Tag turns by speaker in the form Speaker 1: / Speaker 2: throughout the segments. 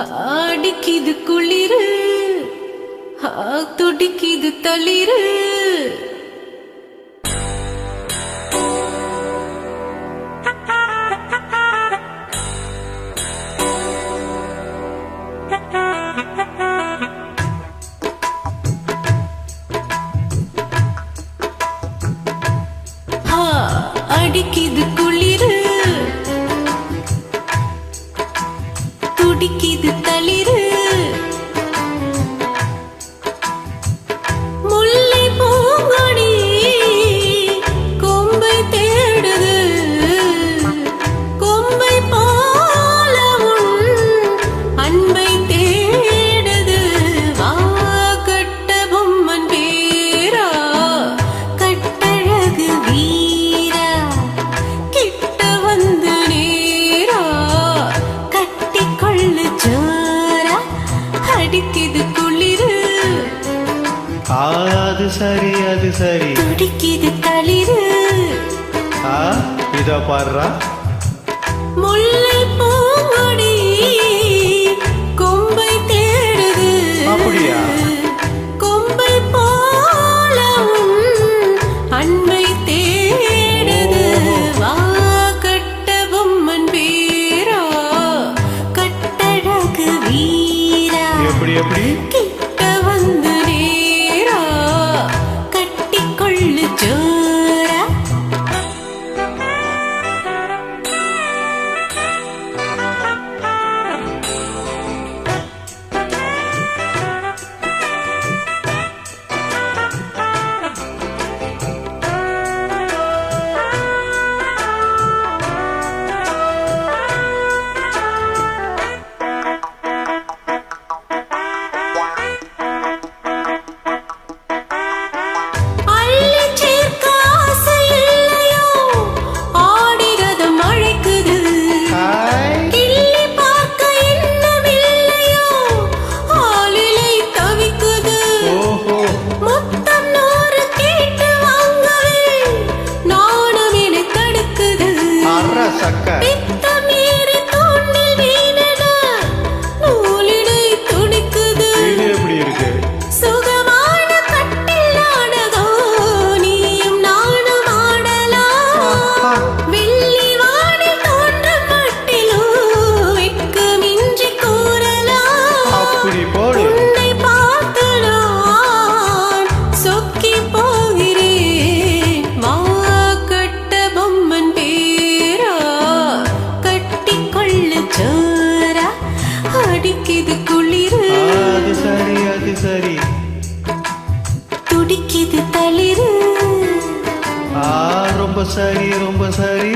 Speaker 1: அடிக்கிது குளிரு துடிக்கிது தளிரு அடிக்கிது குளிரு துடிக்கிது தளிரு முல்லை பூங்கொடி கொம்பை தேடுது கொம்பை போல உன் அன்பை தேடுது வா கட்ட பொம்மன் பேரா கட்டழகு வீரா கிட்ட வந்து நேரா கட்டிக்கொள்ளு ஜோரா அடிக்கிது குளிரு
Speaker 2: அது சரி அது சரி
Speaker 1: துடிக்கிது தளிரு
Speaker 2: இத பாடுறா
Speaker 1: முல்லை பூங்கொடி கொம்பை தேடுது
Speaker 2: அப்படியா
Speaker 1: கொம்பை போல உன் அன்பை தேடுது வா கட்ட பொம்மன் பேரா கட்டழகு வீரா
Speaker 2: எப்படி எப்படி
Speaker 1: கிட்ட வந்து நேரா கட்டிக்கொள்ளு ஜோரா அடிக்கிது குளிரு
Speaker 2: அது சரி அது சரி
Speaker 1: துடிக்கிது தளிரு
Speaker 2: ரொம்ப சரி ரொம்ப சரி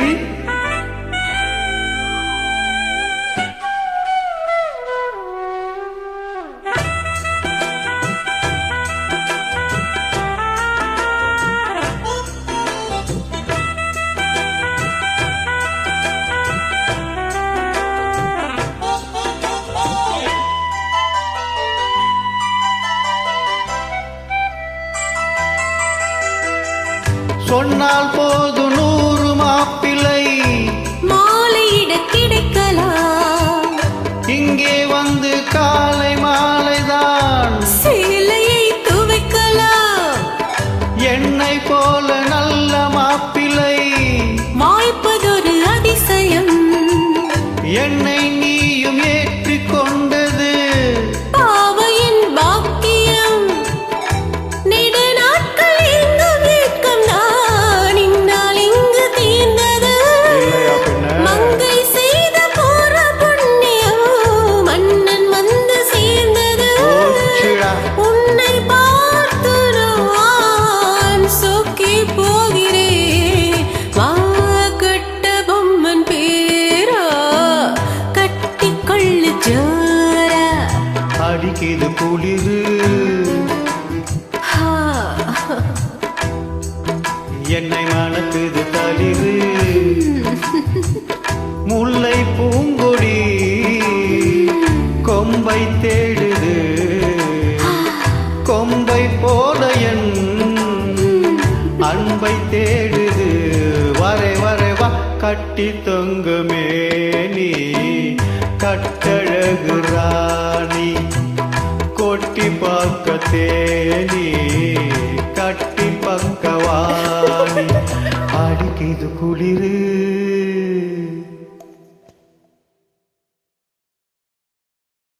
Speaker 2: சொன்னால் போது 100 மாப்பிள்ளை
Speaker 1: மாலையிட கிடைக்கலாம்
Speaker 2: இங்கே வந்து காலை மாலைதான்
Speaker 1: சேலையை துவைக்கலாம்
Speaker 2: என்னை போல நல்ல மாப்பிள்ளை
Speaker 1: வாய்ப்பதொரு அதிசயம்
Speaker 2: என்னை நீயும் ஏற்றிக்கொண்டது
Speaker 1: பாவையின் பாக்கியம் நெடு நாட்கள் எங்கும் ஏக்கம் தான் இந்நாள் இங்கு தீர்ந்தது மங்கை செய்த போற புண்ணியம் மன்னன் வந்து சேர்ந்தது உன்னை பார்த்து நான் சொக்கி போகிறேன் வா கட்ட பொம்மன் பேரா கட்டிக்கொள்ளு ஜோரா
Speaker 2: அடிக்கிது குளிரு என்னை மணக்குது தளிரு முல்லை பூங்கொடி கொம்பை தேடுது கொம்பை போல என் அன்பை தேடுது வரை வரை வா கட்டி தொங்குமே நீ கட்டழகு ராணி கொட்டி பார்க்க தேனி கட்டி பக்கவாணி அடிக்குது குளிரு